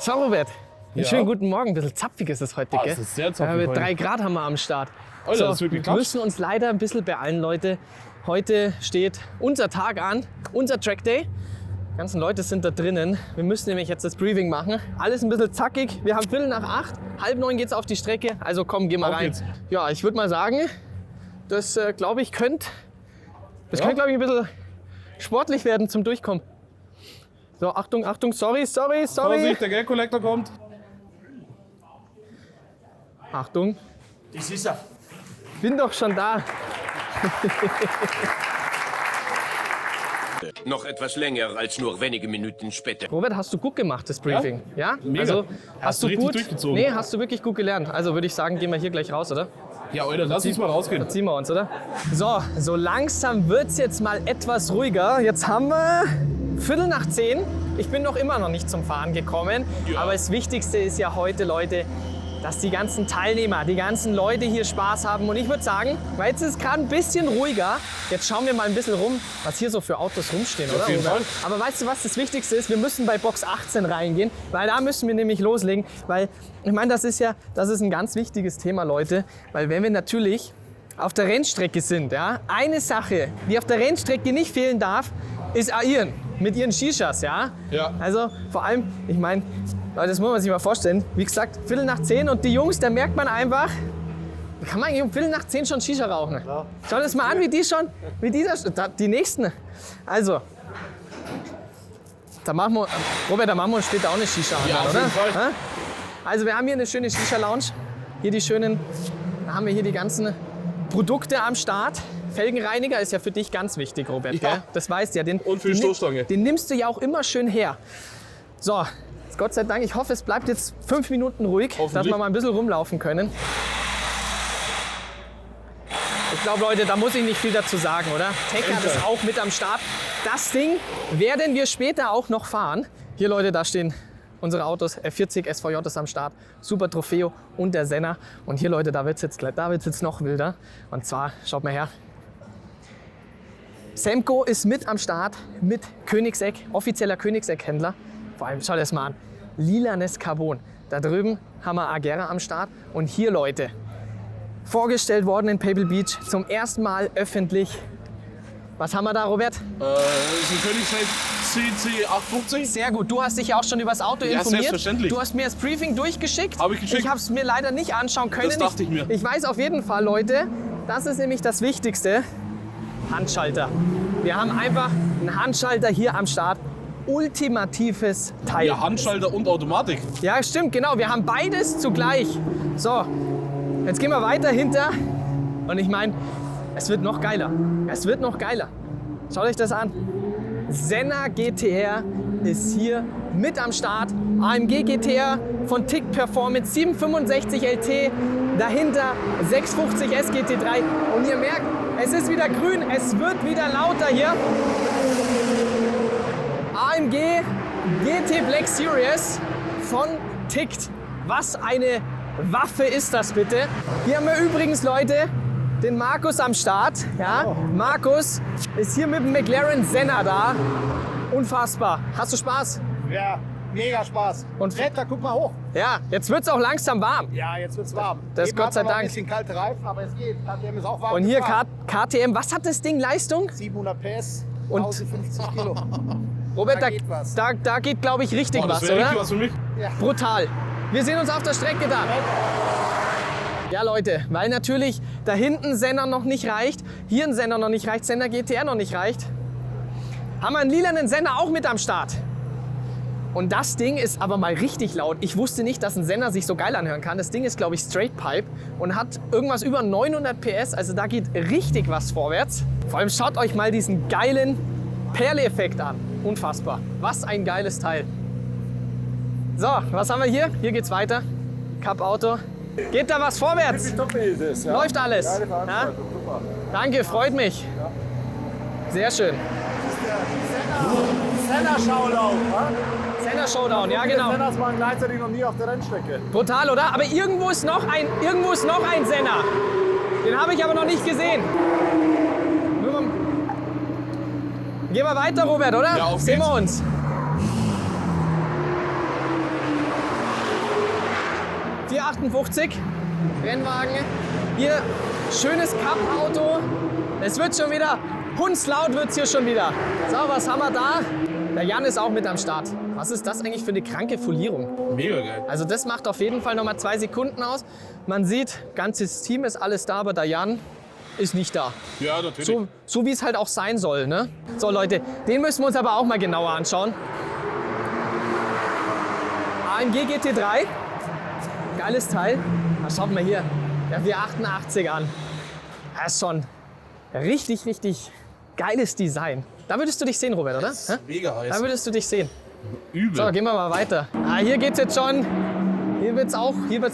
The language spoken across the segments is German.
So, Robert. Ja. Schönen guten Morgen. Ein bisschen zapfig ist es heute, gell? Es ist sehr zapfig heute. 3 Grad haben wir am Start. Alter, So, das ist wirklich wir krass. müssen uns leider ein bisschen beeilen, Leute. Heute steht unser Tag an, unser Track Day. Die ganzen Leute sind da drinnen. Wir müssen nämlich jetzt das Briefing machen. Alles ein bisschen zackig. Wir haben 7:45, 8:30 geht's auf die Strecke. Also komm, geh mal Auf rein. geht's. Ja, ich würde mal sagen, das glaube ich könnte glaube ich ein bisschen sportlich werden zum Durchkommen. So, Achtung, Achtung, sorry. Vorsicht, der Geldkollektor kommt. Achtung, Das ist er. bin doch schon da. Noch etwas länger als nur wenige Minuten später. Robert, hast du gut gemacht, das Briefing? Ja? Mega. Also, Hast du richtig gut? durchgezogen. Nee, hast du wirklich gut gelernt. Also würde ich sagen, gehen wir hier gleich raus, oder? Ja, Alter, lass uns mal rausgehen. Ziehen wir uns, oder? So langsam wird es jetzt mal etwas ruhiger. Jetzt haben wir 9:15. Ich bin noch immer noch nicht zum Fahren gekommen. Ja. Aber das Wichtigste ist ja heute, Leute, dass die ganzen Teilnehmer, die ganzen Leute hier Spaß haben. Und ich würde sagen, weil jetzt ist es gerade ein bisschen ruhiger, jetzt schauen wir mal ein bisschen rum, was hier so für Autos rumstehen, oder? Auf jeden Fall. Aber weißt du, was das Wichtigste ist? Wir müssen bei Box 18 reingehen, weil da müssen wir nämlich loslegen. Weil, ich meine, das ist ein ganz wichtiges Thema, Leute. Weil wenn wir natürlich auf der Rennstrecke sind, ja, eine Sache, die auf der Rennstrecke nicht fehlen darf, ist Airen mit ihren Shishas, ja? Ja. Also vor allem, ich meine, Leute, das muss man sich mal vorstellen. Wie gesagt, 9:15 und die Jungs, da merkt man einfach, da kann man eigentlich um 9:15 schon Shisha rauchen. Ja. Schau das mal an, die nächsten. Also, da machen wir, Robert, da machen wir uns später auch eine Shisha an, Ja, auf oder? jeden Fall. Ja? Also wir haben hier eine schöne Shisha-Lounge. Hier da haben wir hier die ganzen Produkte am Start. Felgenreiniger ist ja für dich ganz wichtig, Robert. Ja. Gell? Das weißt du ja. Und für die Stoßstange. Den nimmst du ja auch immer schön her. So, jetzt Gott sei Dank, ich hoffe, es bleibt jetzt 5 Minuten ruhig, dass Hoffentlich. wir mal ein bisschen rumlaufen können. Ich glaube, Leute, da muss ich nicht viel dazu sagen, oder? Tekkat ist auch mit am Start. Das Ding werden wir später auch noch fahren. Hier, Leute, da stehen unsere Autos. F40 SVJ ist am Start. Super Trofeo und der Senna. Und hier, Leute, da wird's jetzt noch wilder. Und zwar, schaut mal her. Semco ist mit am Start mit Koenigsegg, offizieller Koenigsegg-Händler. Vor allem, schaut das mal an, lilanes Carbon. Da drüben haben wir Agera am Start. Und hier, Leute, vorgestellt worden in Pebble Beach, zum ersten Mal öffentlich. Was haben wir da, Robert? Das ist ein Koenigsegg CC850. Sehr gut, du hast dich ja auch schon über das Auto Ja, informiert. selbstverständlich. Du hast mir das Briefing durchgeschickt. Hab ich geschickt. Ich habe es mir leider nicht anschauen können. Das dachte ich mir. Ich weiß auf jeden Fall, Leute, das ist nämlich das Wichtigste. Handschalter. Wir haben einfach einen Handschalter hier am Start. Ultimatives Teil. Ja, Handschalter und Automatik. Ja, stimmt, genau. Wir haben beides zugleich. So, jetzt gehen wir weiter hinter. Und ich meine, es wird noch geiler. Es wird noch geiler. Schaut euch das an. Senna GTR ist hier mit am Start. AMG GTR von TIC Performance 765 LT. Dahinter 650 SGT3. Und ihr merkt, es ist wieder grün. Es wird wieder lauter hier. AMG GT Black Series von TICT. Was eine Waffe ist das bitte? Hier haben wir übrigens, Leute, den Markus am Start. Ja? Markus ist hier mit dem McLaren Senna da. Unfassbar. Hast du Spaß? Ja, mega Spaß. Und- Wetter, guck mal hoch. Ja, jetzt wird es auch langsam warm. Ja, jetzt wird's warm. Das Eben Gott hat's sei noch ein Dank. bisschen kalte Reifen, aber es geht. KTM ist auch warm. Und hier gefahren. KTM, was hat das Ding Leistung? 700 PS, Und- 1050 Kilo. Robert, Da geht was. da geht, glaube ich, richtig Oh, das was, wäre oder? richtig was für mich. Brutal. Wir sehen uns auf der Strecke da. Ja, Leute, weil natürlich da hinten Senna noch nicht reicht, hier ein Senna noch nicht reicht, Senna GTR noch nicht reicht, haben wir einen lilanen Senna auch mit am Start. Und das Ding ist aber mal richtig laut. Ich wusste nicht, dass ein Senna sich so geil anhören kann. Das Ding ist, glaube ich, Straight Pipe und hat irgendwas über 900 PS. Also da geht richtig was vorwärts. Vor allem schaut euch mal diesen geilen Perle-Effekt an. Unfassbar. Was ein geiles Teil. So, was haben wir hier? Hier geht's weiter. Cup-Auto. Geht da was vorwärts? Läuft alles? Ja? Danke, freut mich. Sehr schön. Senna-Schaulauf. Senna Showdown, ja genau. Sennas waren gleichzeitig noch nie auf der Rennstrecke. Brutal, oder? Aber irgendwo ist noch ein Senna. Den habe ich aber noch nicht gesehen. Gehen wir weiter, Robert, oder? Ja, auf Sehen geht's. wir uns. 458 Rennwagen. Hier schönes Cup-Auto. Es wird schon wieder, hundslaut wird es hier schon wieder. So, was haben wir da? Der Jan ist auch mit am Start. Was ist das eigentlich für eine kranke Folierung? Mega geil. Also das macht auf jeden Fall nochmal 2 Sekunden aus. Man sieht, ganzes Team ist alles da, aber der Jan ist nicht da. Ja, natürlich. So wie es halt auch sein soll. Ne? So Leute, den müssen wir uns aber auch mal genauer anschauen. AMG GT3. Geiles Teil. Was schaut mal hier? Der 488 an. Das ist schon richtig, richtig geiles Design. Da würdest du dich sehen, Robert, oder? Das ist mega heiß. Da würdest du dich sehen. Übel. So, gehen wir mal weiter. Hier geht's jetzt schon. Hier wird's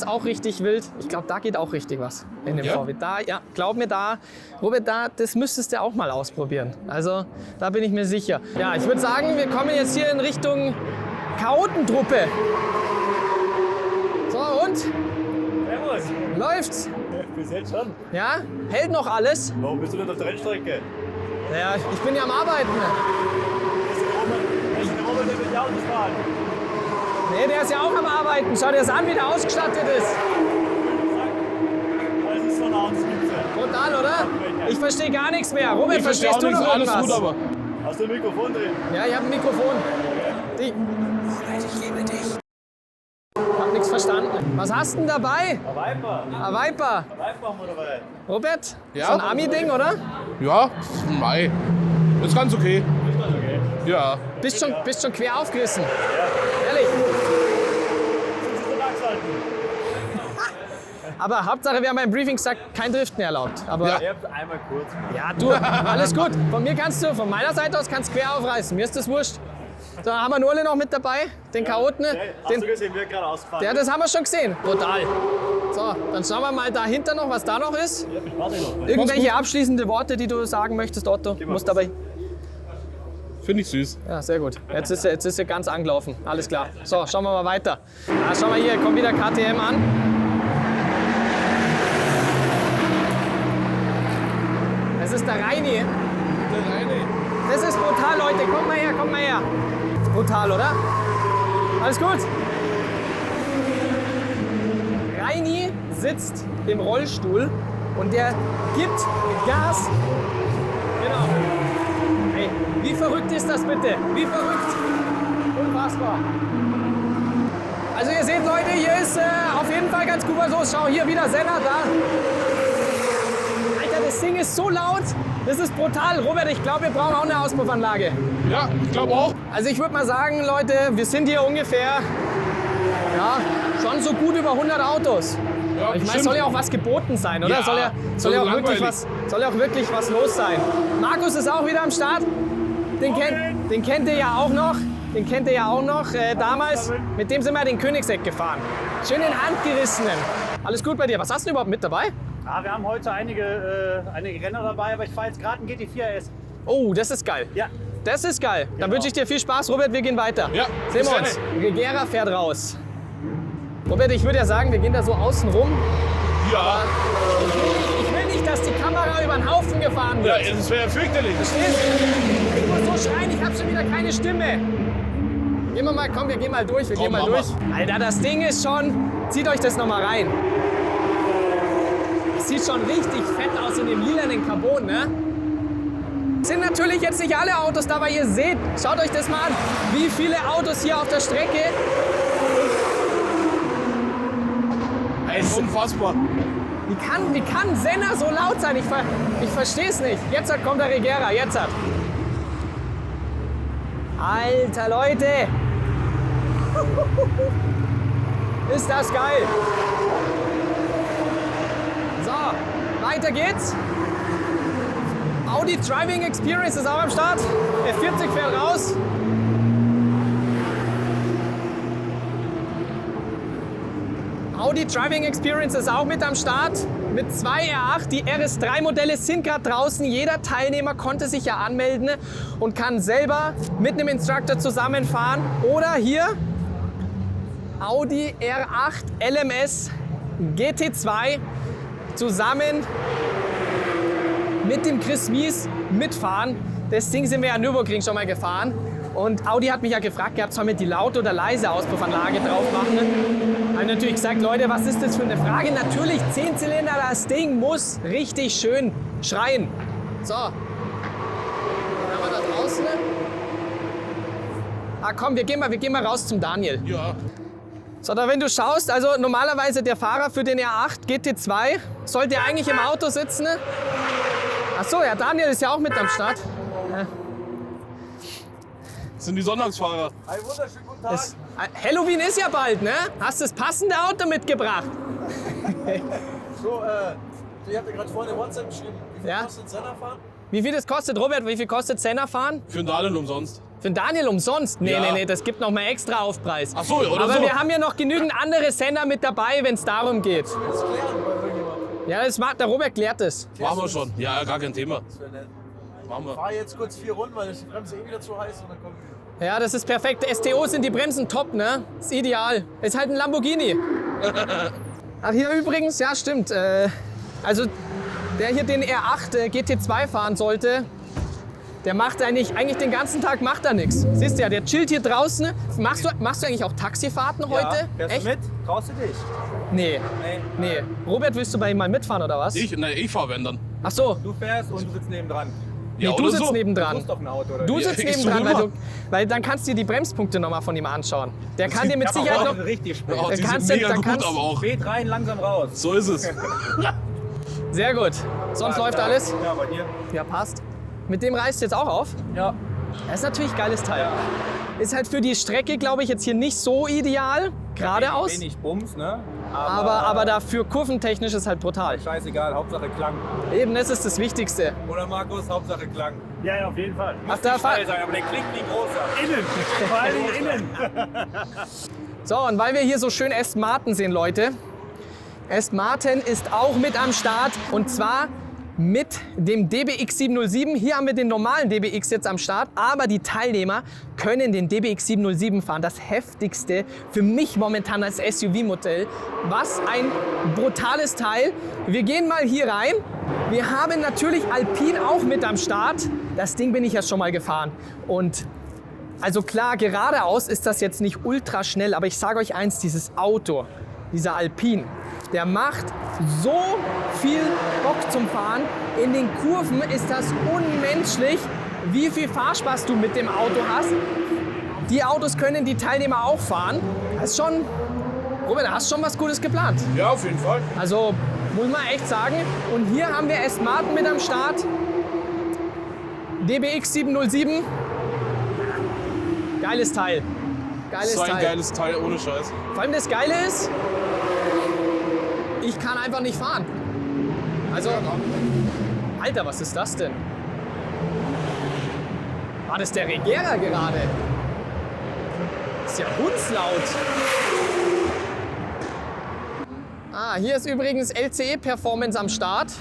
auch richtig wild. Ich glaube, da geht auch richtig was in dem Ja? VW. Da, ja, glaub mir da. Robert, das müsstest du auch mal ausprobieren. Also, da bin ich mir sicher. Ja, ich würde sagen, wir kommen jetzt hier in Richtung Chaotentruppe. So, und? Servus. Läuft's? Bis jetzt schon. Ja? Hält noch alles? Warum bist du nicht auf der Rennstrecke? Ja, ich bin ja am Arbeiten. Ich bin Robert, der mit die Autos fahren. Nee, der ist ja auch am Arbeiten. Schau dir das an, wie der ausgestattet ist. Das ist so ein Autos-Gipfel. Brutal, oder? Ich verstehe gar nichts mehr. Robert, Ich verstehe verstehst auch du nichts, noch alles irgendwas? gut, aber. Hast du ein Mikrofon drin? Ja, ich habe ein Mikrofon. Ich liebe dich. Ich hab nichts verstanden. Was hast du denn dabei? Ein Viper. Ein Viper. Ein Viper haben wir dabei. Robert? Ja? So ein Ami-Ding, oder? Ja, Mai. Ist ganz okay. Ist das okay? Ja. Bist schon quer aufgerissen. Ehrlich. Sind Sie den Achs halten? Aber Hauptsache, wir haben beim Briefing gesagt, kein Driften erlaubt. Aber Ja. Ihr habt einmal kurz. ja, du, alles gut. Von meiner Seite aus kannst du quer aufreißen. Mir ist das wurscht. So, haben wir Nurle noch mit dabei, den Chaoten. Hast du gesehen, wie er gerade ausgefahren Ja, das haben wir schon gesehen. Total. So, dann schauen wir mal dahinter noch, was da noch ist. Ja, ich warte noch. Irgendwelche abschließende Worte, die du sagen möchtest, Otto? Muss dabei. Finde ich süß. Ja, sehr gut. Jetzt ist er ganz angelaufen. Alles klar. So, schauen wir mal weiter. Ja, schauen wir hier, kommt wieder KTM an. Das ist der Reini. Das ist brutal, Leute. Kommt mal her, kommt mal her. Brutal, oder? Alles gut? Reini sitzt im Rollstuhl und der gibt Gas. Genau. Hey, wie verrückt ist das bitte? Wie verrückt? Unfassbar. Also ihr seht, Leute, hier ist auf jeden Fall ganz gut was los. Schau, hier wieder Senna da. Alter, das Ding ist so laut. Das ist brutal. Robert, ich glaube, wir brauchen auch eine Auspuffanlage. Ja, ich glaube auch. Also ich würde mal sagen, Leute, wir sind hier ungefähr, ja, schon so gut über 100 Autos. Ja, Ich meine, es bestimmt. soll ja auch was geboten sein, oder? Ja, soll ja so auch langweilig. soll ja auch wirklich was los sein. Markus ist auch wieder am Start. Den kennt ihr ja auch noch. Damals, mit dem sind wir den Königseck gefahren. Schön in Handgerissenen. Alles gut bei dir? Was hast du überhaupt mit dabei? Ah, wir haben heute einige Renner dabei, aber ich fahre jetzt gerade einen GT4 RS. Oh, das ist geil. Ja. Das ist geil. Dann wünsche ich dir viel Spaß. Robert, wir gehen weiter. Ja, Sehen bis wir dann. uns. Regera fährt raus. Robert, ich würde ja sagen, wir gehen da so außen rum. Ja. Ich will nicht, dass die Kamera über den Haufen gefahren Ja, wird. das wäre fürchterlich. Verstehst du? Ich muss so schreien, ich habe schon wieder keine Stimme. Gehen wir mal, komm, wir gehen mal durch. Wir gehen mal mach durch. Alter, das Ding ist schon. Zieht euch das noch mal rein. Das sieht schon richtig fett aus in dem lilanen Carbon, ne? Sind natürlich jetzt nicht alle Autos da, aber ihr seht, schaut euch das mal an, wie viele Autos hier auf der Strecke. Ey, ist unfassbar. Wie kann Senna so laut sein? Ich verstehe es nicht. Jetzt kommt der Regera, jetzt hat. Alter Leute! Ist das geil! So, weiter geht's. Audi Driving Experience ist auch am Start. F40 fährt raus. Audi Driving Experience ist auch mit am Start. Mit 2 R8. Die RS3-Modelle sind gerade draußen. Jeder Teilnehmer konnte sich ja anmelden und kann selber mit einem Instructor zusammenfahren. Oder hier Audi R8 LMS GT2 zusammen mit dem Chris Mies mitfahren. Das Ding sind wir ja in Nürburgring schon mal gefahren. Und Audi hat mich ja gefragt gehabt, sollen wir die laute oder leise Auspuffanlage drauf machen? Habe ich natürlich gesagt, Leute, was ist das für eine Frage? Natürlich 10 Zylinder, das Ding muss richtig schön schreien. So. Dann haben wir da draußen. Ah komm, wir gehen mal raus zum Daniel. Ja. So, da wenn du schaust, also normalerweise der Fahrer für den R8 GT2 sollte eigentlich im Auto sitzen. Ach so, ja, Daniel ist ja auch mit am Start. Das sind die Sonntagsfahrer. Einen wunderschönen guten Tag. Halloween ist ja bald, ne? Hast du das passende Auto mitgebracht? So, ihr habt ja gerade vorhin eine WhatsApp geschrieben. Wie viel Ja. kostet Senna fahren? Wie viel das kostet, Robert? Wie viel kostet Senna fahren? Für den Daniel umsonst. Für den Daniel umsonst? Nee, Ja. nee, das gibt noch mal extra Aufpreis. Ach so, oder Aber so. wir haben ja noch genügend andere Senna mit dabei, wenn es darum geht. Das klären bei irgendjemandem. Ja, das macht, der Robert klärt es. Machen wir schon. Ja, gar kein Thema. Das wäre nett. Machen wir. Fahr jetzt kurz 4 Runden, weil ist die Bremse eh wieder zu heiß und dann kommen wir. Ja, das ist perfekt. STO sind die Bremsen top, ne? Ist ideal. Ist halt ein Lamborghini. Ach, hier übrigens, ja stimmt. Also der hier den R8 GT2 fahren sollte, der macht eigentlich den ganzen Tag macht er nichts. Siehst du ja, der chillt hier draußen. Machst du eigentlich auch Taxifahrten heute? Fährst Echt? du mit? Traust du dich? Nee. Nee. Robert, willst du bei ihm mal mitfahren oder was? Ich fahr wenn dann. Ach so. Du fährst und du sitzt nebendran. Ja, Nee, du oder sitzt so. Du nebendran. hast doch ein Auto, oder? Du wie? sitzt ich nebendran, so rüber. weil dann kannst du dir die Bremspunkte nochmal von ihm anschauen. Der kann dir mit Sicherheit noch... richtig spät. Oh, die kannst sind du- mega dann gut, kannst- aber auch. Spät rein, langsam raus. So ist es. Sehr gut. Sonst läuft alles? Ja, bei dir. Ja, passt. Mit dem reißt jetzt auch auf. Ja. Das ist natürlich ein geiles Teil. Ist halt für die Strecke, glaube ich, jetzt hier nicht so ideal. Geradeaus. Wenig Bums, ne? Aber dafür kurventechnisch ist halt brutal. Scheißegal, Hauptsache Klang. Eben, das ist das Wichtigste. Oder Markus, Hauptsache Klang. Ja, auf jeden Fall. Ach, da fahr- sein, aber der klingt wie ein großer. Innen. Vor allen Dingen innen. So, und weil wir hier so schön Aston Martin sehen, Leute. Aston Martin ist auch mit am Start. Und zwar mit dem DBX 707. Hier haben wir den normalen DBX jetzt am Start. Aber die Teilnehmer können den DBX 707 fahren. Das heftigste für mich momentan als SUV-Modell. Was ein brutales Teil. Wir gehen mal hier rein. Wir haben natürlich Alpine auch mit am Start. Das Ding bin ich ja schon mal gefahren. Und also klar, geradeaus ist das jetzt nicht ultra schnell, aber ich sage euch eins, dieses Auto, dieser Alpine, der macht so viel Bock zum Fahren. In den Kurven ist das unmenschlich, wie viel Fahrspaß du mit dem Auto hast. Die Autos können die Teilnehmer auch fahren. Das ist schon, Robert, da hast schon was Gutes geplant. Ja, auf jeden Fall. Also muss man echt sagen. Und hier haben wir Aston Martin mit am Start. DBX 707. Geiles Teil. Geiles So ein Teil. geiles Teil, ohne Scheiß. Vor allem das Geile ist, ich kann einfach nicht fahren. Also, Alter, was ist das denn? War das der Regera gerade? Ist ja hundslaut. Ah, hier ist übrigens LCE Performance am Start.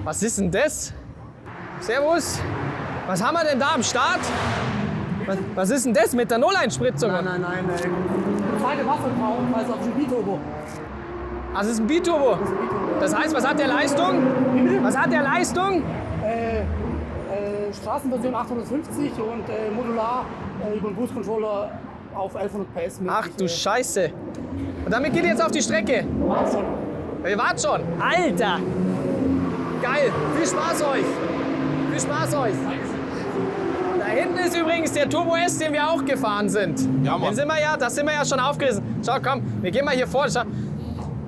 Was ist denn das? Servus. Was haben wir denn da am Start? Was ist denn das mit der Nulleinspritzung? Nein. Zweite Wasserbrauch, also auf dem Biturbo. Ah, das ist ein Biturbo. Das heißt, was hat der Leistung? Was hat der Leistung? Straßenversion 850 und modular über den Boost Controller auf 1100 PS. Ach du Scheiße. Und damit geht ihr jetzt auf die Strecke. Ihr wart schon. Alter. Geil. Viel Spaß euch. Viel Spaß euch. Da hinten ist übrigens der Turbo S, den wir auch gefahren sind. Ja, Mann. Das sind wir ja schon aufgerissen. Schau, komm, wir gehen mal hier vor. Schau, Ja,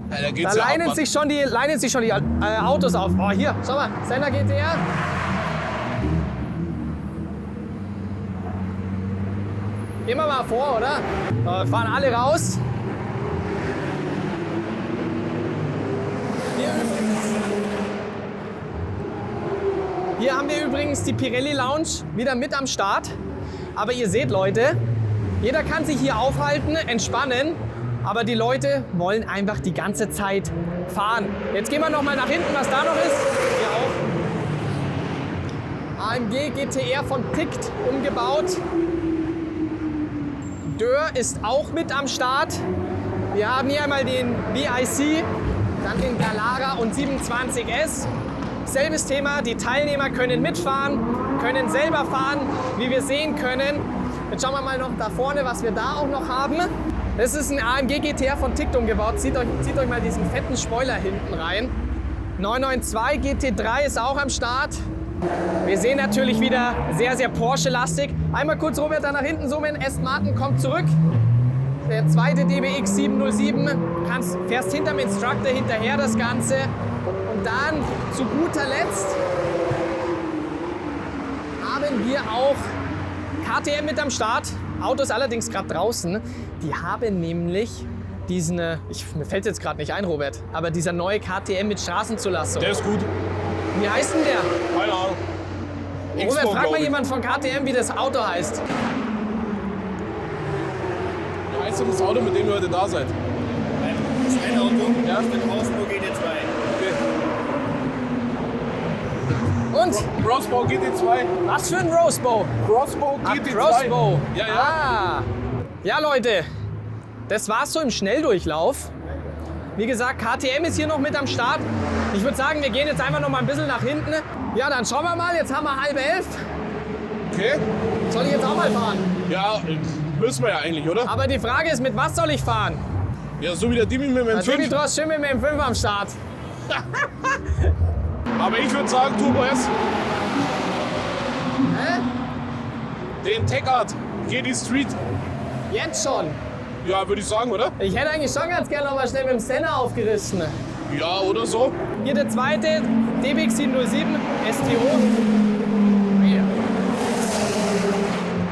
da da geht's ja ab, leinen Mann. sich schon die Autos auf. Oh, hier, schau mal, Senna GTR. Gehen wir mal vor, oder? So, fahren alle raus. Hier haben wir übrigens die Pirelli Lounge wieder mit am Start. Aber ihr seht, Leute, jeder kann sich hier aufhalten, entspannen. Aber die Leute wollen einfach die ganze Zeit fahren. Jetzt gehen wir noch mal nach hinten, was da noch ist. Hier auch. AMG GTR von Tict umgebaut. Dörr ist auch mit am Start. Wir haben hier einmal den BIC, dann den Galara und 27S. Selbes Thema, die Teilnehmer können mitfahren, können selber fahren, wie wir sehen können. Jetzt schauen wir mal noch da vorne, was wir da auch noch haben. Das ist ein AMG GTR von Tict umgebaut. Zieht euch mal diesen fetten Spoiler hinten rein. 992 GT3 ist auch am Start. Wir sehen natürlich wieder sehr, sehr Porsche-lastig. Einmal kurz, Robert, da nach hinten zoomen. Aston Martin kommt zurück. Der zweite DBX 707. Fährst hinterm Instructor hinterher das Ganze. Und dann zu guter Letzt haben wir auch KTM mit am Start. Auto ist allerdings gerade draußen. Die haben nämlich diesen, mir fällt jetzt gerade nicht ein, Robert, aber dieser neue KTM mit Straßenzulassung. Der ist gut. Wie heißt denn der? Keine Ahnung. Robert, frag mal jemand von KTM, wie das Auto heißt. Wie heißt denn das Auto, mit dem ihr heute da seid? Das ist ein Auto, ja, mit Rospo GT2. Und? Crossbow GT2. Was für ein Rosebow? Crossbow GT2. Crossbow. Ja, ja. Ah. Ja, Leute, das war's so im Schnelldurchlauf. Wie gesagt, KTM ist hier noch mit am Start. Ich würde sagen, wir gehen jetzt einfach noch mal ein bisschen nach hinten. Ja, dann schauen wir mal. Jetzt haben wir 10:30. Okay. Soll ich jetzt auch mal fahren? Ja, müssen wir ja eigentlich, oder? Aber die Frage ist, mit was soll ich fahren? Ja, so wie der Dimi mit dem M5. Dimitross schön mit dem M5 am Start. Aber ich würde sagen, Turbo S. Hä? Den Tech-Art GT Street. Jetzt schon. Ja, würde ich sagen, oder? Ich hätte eigentlich schon ganz gerne noch mal schnell mit dem Senna aufgerissen. Ja, oder so. Hier der zweite, DBX 707 STO.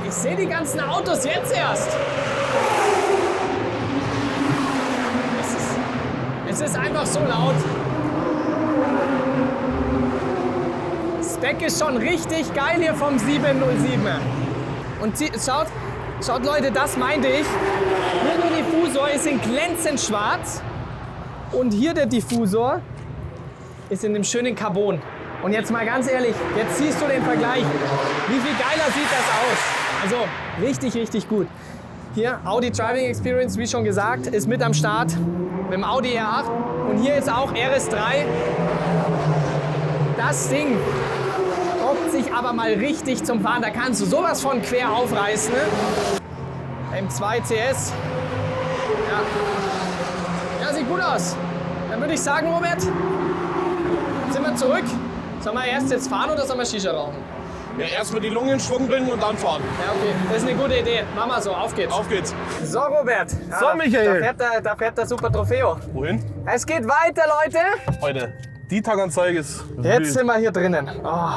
Ich sehe die ganzen Autos jetzt erst. Es ist einfach so laut. Spec ist schon richtig geil hier vom 707. Und schaut Leute, das meinte ich. Hier der Diffusor ist in glänzend schwarz. Und hier der Diffusor ist in dem schönen Carbon. Und jetzt mal ganz ehrlich, jetzt siehst du den Vergleich. Wie viel geiler sieht das aus? Also richtig, richtig gut. Hier Audi Driving Experience, wie schon gesagt, ist mit am Start mit dem Audi R8. Und hier ist auch RS3. Das Ding rockt sich aber mal richtig zum Fahren. Da kannst du sowas von quer aufreißen. Ne? M2 CS. Ja, sieht gut aus. Dann würde ich sagen, Robert, sind wir zurück. Sollen wir erst jetzt fahren oder sollen wir Shisha rauchen? Ja, erstmal die Lungen in Schwung bringen und dann fahren. Ja, okay. Das ist eine gute Idee. Machen wir so. Auf geht's. Auf geht's. So, Robert. So, Michael. Da fährt der Super Trofeo. Wohin? Es geht weiter, Leute. Heute. Die Tankanzeige ist Jetzt sind wir hier drinnen. Oh.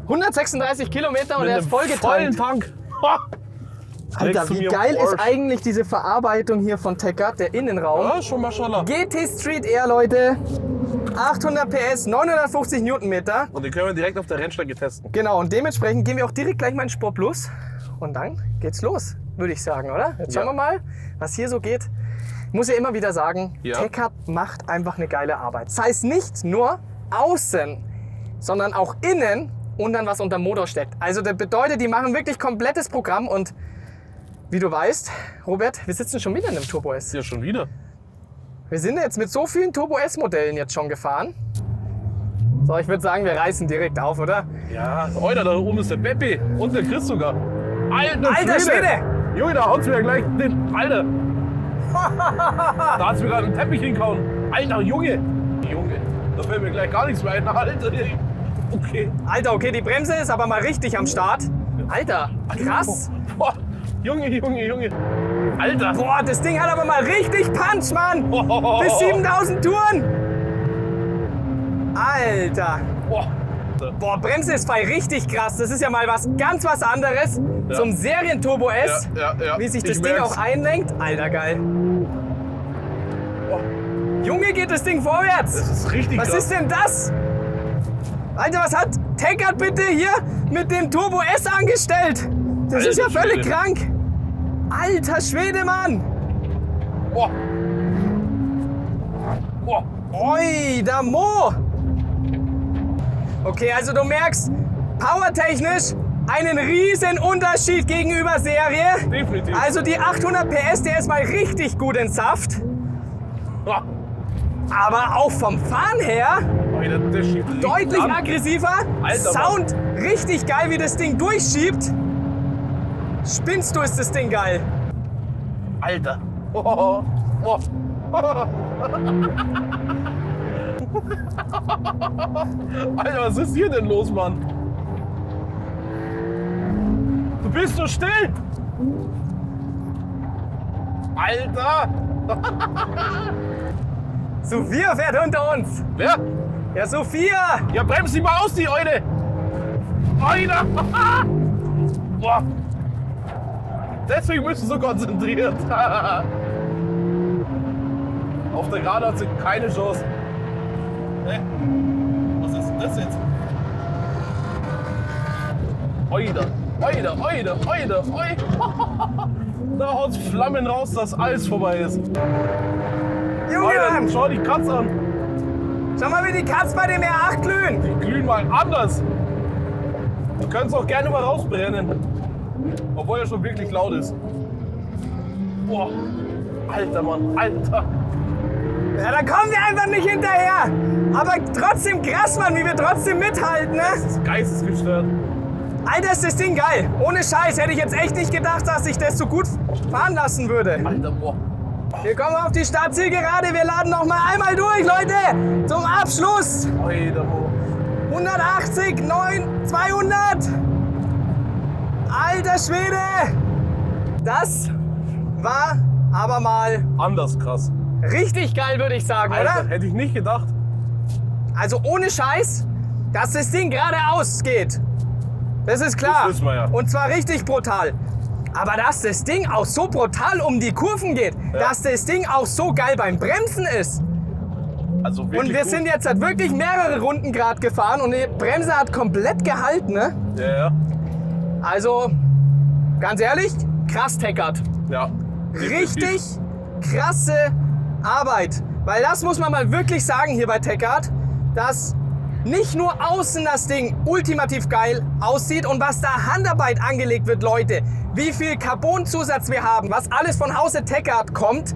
136 Kilometer und er ist voll vollen getankt. Tank. Alter, wie geil ist eigentlich diese Verarbeitung hier von Tech-Art, der Innenraum. Ja, schon Maschallah. GT Street Air, Leute. 800 PS, 950 Newtonmeter. Und den können wir direkt auf der Rennstrecke testen. Genau, und dementsprechend gehen wir auch direkt gleich mal in Sport Plus. Und dann geht's los, würde ich sagen, oder? Jetzt schauen wir mal, was hier so geht. Ich muss ja immer wieder sagen, Ja. Tech-Art macht einfach eine geile Arbeit. Das heißt nicht nur außen, sondern auch innen und dann was unter dem Motor steckt. Also das bedeutet, die machen wirklich komplettes Programm und wie du weißt, Robert, wir sitzen schon wieder in einem Turbo S. Ja, schon wieder. Wir sind jetzt mit so vielen Turbo S-Modellen jetzt schon gefahren. So, ich würde sagen, wir reißen direkt auf, oder? Ja, Alter, da oben ist der Beppi und der Chris sogar. Alter Schwede! Junge, da haut's mir gleich den... Alter! Da hat's mir gerade einen Teppich hingehauen. Alter, Junge! Junge, da fällt mir gleich gar nichts mehr ein. Alter, okay. Alter, okay, die Bremse ist aber mal richtig am Start. Alter, krass. Boah, Junge. Alter. Boah, das Ding hat aber mal richtig Punch, Mann. Bis 7000 Touren. Alter. Boah, Bremse ist frei, richtig krass. Das ist ja mal was anderes zum Serien-Turbo S. Ja. Wie sich das Ich Ding merk's. auch einlenkt. Alter, geil. Junge, geht das Ding vorwärts. Das ist richtig Was krass. ist denn das? Alter, was hat Tech-Art bitte hier mit dem Turbo S angestellt? Das ist ja Alter völlig Schwede. krank. Alter Schwede, Mann. Boah. Oi, der Mo. Okay, also du merkst, powertechnisch einen riesen Unterschied gegenüber Serie. Definitiv. Also die 800 PS, der ist mal richtig gut in Saft. Ja. Aber auch vom Fahren her Alter, der schiebt richtig Deutlich an. aggressiver. Alter, Sound richtig geil, wie das Ding durchschiebt. Spinnst du, ist das Ding geil. Alter. Oh. Alter, was ist hier denn los, Mann? Du bist so still! Alter! Sophia fährt unter uns. Wer? Ja, Sophia. Ja, bremst die mal aus, die Eule! Alter! Boah! Deswegen bist du so konzentriert. Auf der Gerade hat sie keine Chance. Hä? Was ist denn das jetzt? Oida, Oida. Da haut's Flammen raus, dass alles vorbei ist. Junge, Alter, schau die Katze an. schau mal, wie die Katzen bei dem R8 glühen. Die glühen mal anders. Du könntest auch gerne mal rausbrennen. Obwohl er schon wirklich laut ist. Boah. Alter, Mann, Alter. Ja, da kommen wir einfach nicht hinterher. Aber trotzdem krass, Mann, wie wir trotzdem mithalten, ne? Das ist geistesgestört. Alter, ist das Ding geil. Ohne Scheiß hätte ich jetzt echt nicht gedacht, dass ich das so gut fahren lassen würde. Alter, boah. Wir kommen auf die Startzielgerade. Wir laden noch mal einmal durch, Leute. Zum Abschluss. Alter, boah. 180, 9, 200. Alter Schwede. Das war aber mal Anders krass. richtig geil, würde ich sagen, Alter, oder? hätte ich nicht gedacht. Also ohne Scheiß, dass das Ding geradeaus geht. Das ist klar. Das wissen wir ja. Und zwar richtig brutal. Aber dass das Ding auch so brutal um die Kurven geht, dass das Ding auch so geil beim Bremsen ist. Also wirklich Und wir gut. sind jetzt halt wirklich mehrere Runden gerade gefahren und die Bremse hat komplett gehalten, ne? Ja. Also, ganz ehrlich, krass Teckert. Ja. Richtig krasse Arbeit. Weil das muss man mal wirklich sagen hier bei Teckert, dass nicht nur außen das Ding ultimativ geil aussieht und was da Handarbeit angelegt wird, Leute, wie viel Carbon-Zusatz wir haben, was alles von Hause Teckert kommt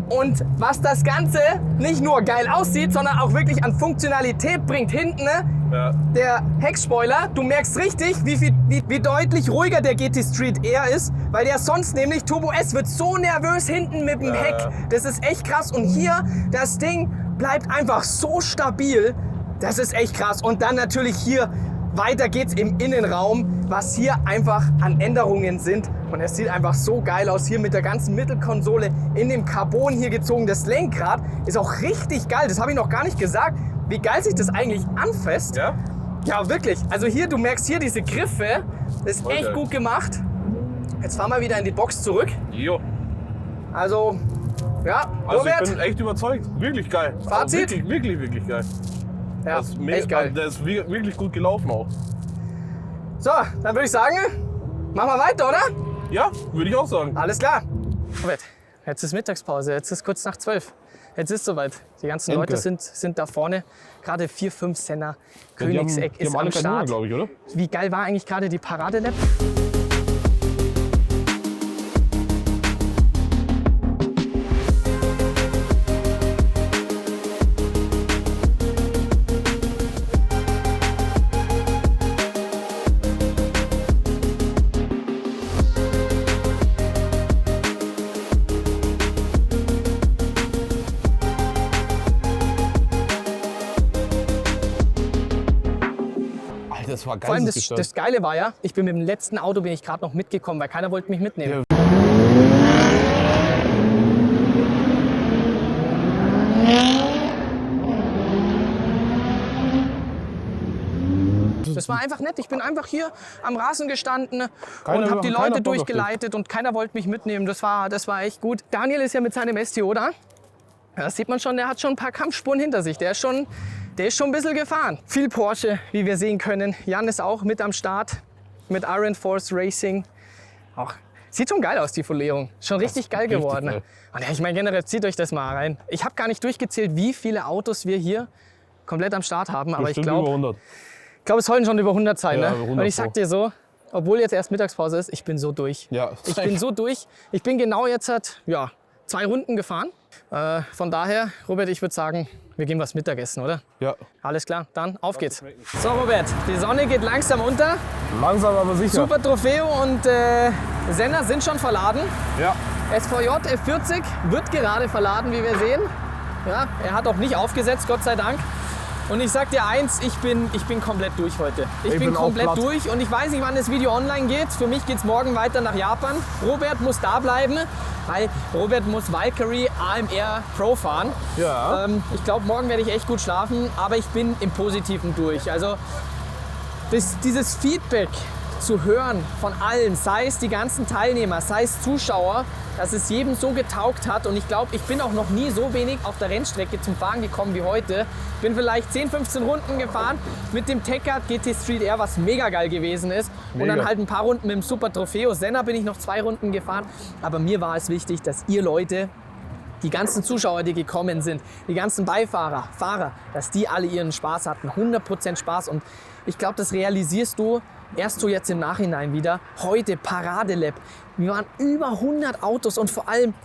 und was das Ganze nicht nur geil aussieht, sondern auch wirklich an Funktionalität bringt hinten, ne? Ja. Der Heckspoiler, du merkst richtig, wie deutlich ruhiger der GT Street Air ist, weil der sonst nämlich Turbo S wird so nervös hinten mit dem Heck. Das ist echt krass. Und hier, das Ding bleibt einfach so stabil. Das ist echt krass. Und dann natürlich hier, weiter geht's im Innenraum, was hier einfach an Änderungen sind. Und es sieht einfach so geil aus hier mit der ganzen Mittelkonsole in dem Carbon hier gezogen. Das Lenkrad ist auch richtig geil. Das habe ich noch gar nicht gesagt, wie geil sich das eigentlich anfasst. Ja? Ja, wirklich. Also hier, du merkst hier diese Griffe. Das ist echt Okay. gut gemacht. Jetzt fahren wir wieder in die Box zurück. Jo. Also, ja, Also Robert. ich bin echt überzeugt. Wirklich geil. Fazit? Also wirklich geil. Ja, Das ist echt geil. Der ist wirklich gut gelaufen auch. So, dann würde ich sagen, machen wir weiter, oder? Ja, würde ich auch sagen. Alles klar. Robert, jetzt ist Mittagspause, jetzt ist kurz nach 12. Jetzt ist soweit. Die ganzen Danke. Leute sind da vorne. Gerade 4, 5 Senner. Die haben Königseck ist am alle keinen Hunger, Start. glaube ich, oder? Wie geil war eigentlich gerade die Paradelab? Alter, das war Vor allem das Geile war ja, ich bin mit dem letzten Auto bin ich gerade noch mitgekommen, weil keiner wollte mich mitnehmen. Das war einfach nett. Ich bin einfach hier am Rasen gestanden und habe die keiner Leute Bock auf durchgeleitet und keiner wollte mich mitnehmen. Das war echt gut. Daniel ist ja mit seinem STO da. Das sieht man schon, der hat schon ein paar Kampfspuren hinter sich. Der ist schon ein bisschen gefahren. Viel Porsche, wie wir sehen können. Jan ist auch mit am Start mit Iron Force Racing. Auch, sieht schon geil aus, die Folierung. Schon richtig geil geworden. geil. Und ja, ich meine generell, zieht euch das mal rein. Ich habe gar nicht durchgezählt, wie viele Autos wir hier komplett am Start haben. Aber ich Bestimmt über glaube, 100. es sollten schon über 100 sein. Ja, Ne? über 100 Und ich sag dir so, obwohl jetzt erst Mittagspause ist, ich bin so durch. Ja, Ich bin so durch. Ich bin genau jetzt, 2 2 Runden gefahren. Von daher, Robert, ich würde sagen, wir gehen was Mittagessen, oder? Ja. Alles klar, dann auf geht's. So Robert, die Sonne geht langsam unter. Langsam, aber sicher. Super Trofeo und Senner sind schon verladen. Ja. SVJ F40 wird gerade verladen, wie wir sehen. Ja, er hat auch nicht aufgesetzt, Gott sei Dank. Und ich sag dir eins, ich bin komplett durch heute. Ich bin auch komplett platt. durch und ich weiß nicht, wann das Video online geht. Für mich geht's morgen weiter nach Japan. Robert muss da bleiben, weil Robert muss Valkyrie AMR Pro fahren. Ja. Ich glaube, morgen werde ich echt gut schlafen, aber ich bin im Positiven durch. Also dieses Feedback zu hören von allen, sei es die ganzen Teilnehmer, sei es Zuschauer, dass es jedem so getaugt hat. Und ich glaube, ich bin auch noch nie so wenig auf der Rennstrecke zum Fahren gekommen wie heute. Bin vielleicht 10, 15 Runden gefahren mit dem Tecard GT Street R, was mega geil gewesen ist. Und dann halt ein paar Runden mit dem Super Trofeo. Senna bin ich noch 2 Runden gefahren. Aber mir war es wichtig, dass ihr Leute, die ganzen Zuschauer, die gekommen sind, die ganzen Beifahrer, Fahrer, dass die alle ihren Spaß hatten. 100% Spaß. Und ich glaube, das realisierst du erst so jetzt im Nachhinein wieder. Heute Paradelab. Wir waren über 100 Autos und vor allem,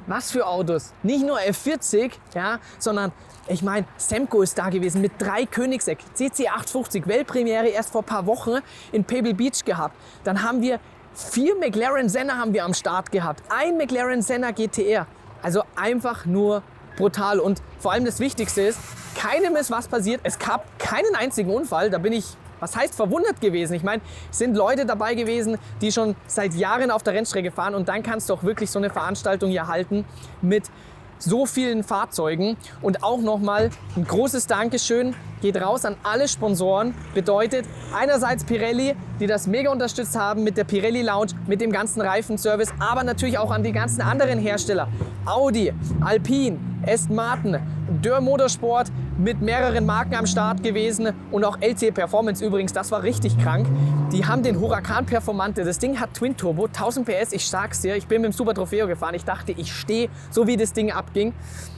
was für Autos? Nicht nur F40, ja, sondern ich meine, Semco ist da gewesen mit 3 Koenigsegg, CC850, Weltpremiere erst vor ein paar Wochen in Pebble Beach gehabt. Dann haben wir 4 McLaren Senna haben wir am Start gehabt, 1 McLaren Senna GTR. Also einfach nur brutal und vor allem das Wichtigste ist, keinem ist was passiert. Es gab keinen einzigen Unfall, da bin ich, was heißt verwundert gewesen. Ich meine, es sind Leute dabei gewesen, die schon seit Jahren auf der Rennstrecke fahren und dann kannst du auch wirklich so eine Veranstaltung hier halten mit so vielen Fahrzeugen. Und auch nochmal ein großes Dankeschön geht raus an alle Sponsoren. Bedeutet einerseits Pirelli, die das mega unterstützt haben mit der Pirelli Lounge, mit dem ganzen Reifenservice, aber natürlich auch an die ganzen anderen Hersteller. Audi, Alpine, Aston Martin, Dürr Motorsport mit mehreren Marken am Start gewesen und auch LC Performance übrigens, das war richtig krank. Die haben den Huracan Performante, das Ding hat Twin Turbo, 1000 PS, ich sag's dir, ich bin mit dem Super Trofeo gefahren, ich dachte, ich stehe, so wie das Ding abging.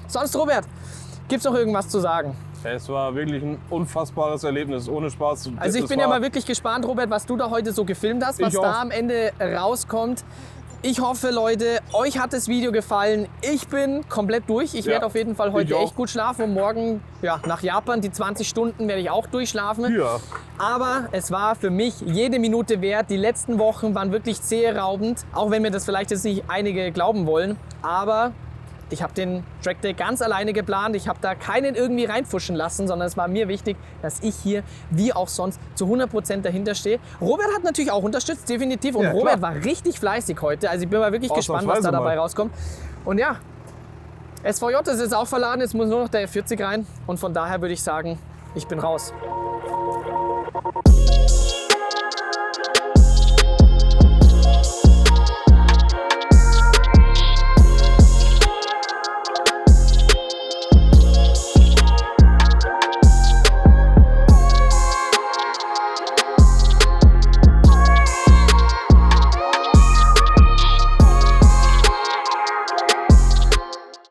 Sonst, Robert, gibt's noch irgendwas zu sagen? Es war wirklich ein unfassbares Erlebnis, ohne Spaß. Also ich bin ja mal wirklich gespannt, Robert, was du da heute so gefilmt hast, was da am Ende rauskommt. Ich hoffe, Leute, euch hat das Video gefallen. Ich bin komplett durch. Ich werde auf jeden Fall heute echt gut schlafen und morgen nach Japan, die 20 Stunden werde ich auch durchschlafen. Ja. Aber es war für mich jede Minute wert. Die letzten Wochen waren wirklich zäheraubend, auch wenn mir das vielleicht jetzt nicht einige glauben wollen. Aber ich habe den Trackday ganz alleine geplant. Ich habe da keinen irgendwie reinfuschen lassen, sondern es war mir wichtig, dass ich hier, wie auch sonst, zu 100% dahinter stehe. Robert hat natürlich auch unterstützt, definitiv. Und Robert war richtig fleißig heute. Also ich bin mal wirklich gespannt, was da dabei rauskommt. Und ja, SVJ ist jetzt auch verladen. Jetzt muss nur noch der F40 rein. Und von daher würde ich sagen, ich bin raus.